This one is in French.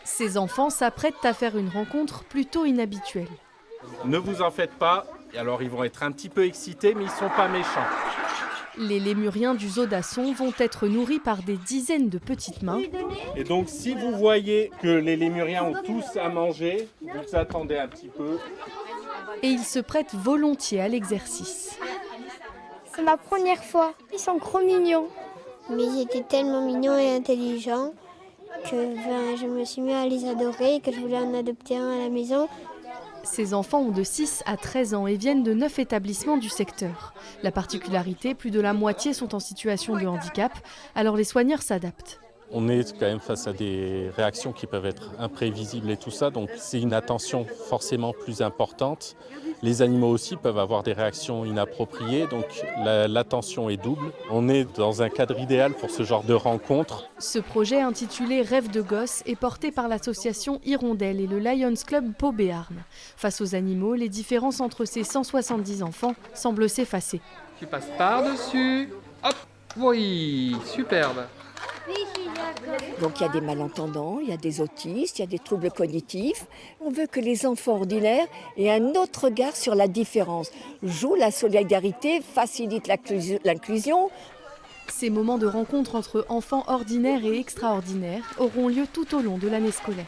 Ces enfants s'apprêtent à faire une rencontre plutôt inhabituelle. Ne vous en faites pas, alors ils vont être un petit peu excités, mais ils ne sont pas méchants. Les lémuriens du zoo d'Asson vont être nourris par des dizaines de petites mains. Et donc si vous voyez que les lémuriens ont tous à manger, vous attendez un petit peu. Et ils se prêtent volontiers à l'exercice. C'est ma première fois. Ils sont trop mignons. Mais ils étaient tellement mignons et intelligents que je me suis mis à les adorer et que je voulais en adopter un à la maison. Ces enfants ont de 6 à 13 ans et viennent de 9 établissements du secteur. La particularité, plus de la moitié sont en situation de handicap, alors les soigneurs s'adaptent. On est quand même face à des réactions qui peuvent être imprévisibles et tout ça, donc c'est une attention forcément plus importante. Les animaux aussi peuvent avoir des réactions inappropriées, donc l'attention est double. On est dans un cadre idéal pour ce genre de rencontre. Ce projet intitulé Rêve de gosse est porté par l'association Hirondelle et le Lions Club Pau Béarn. Face aux animaux, les différences entre ces 170 enfants semblent s'effacer. Tu passes par-dessus. Hop, oui, superbe. Donc il y a des malentendants, il y a des autistes, il y a des troubles cognitifs. On veut que les enfants ordinaires aient un autre regard sur la différence. Joue la solidarité, facilite l'inclusion. Ces moments de rencontre entre enfants ordinaires et extraordinaires auront lieu tout au long de l'année scolaire.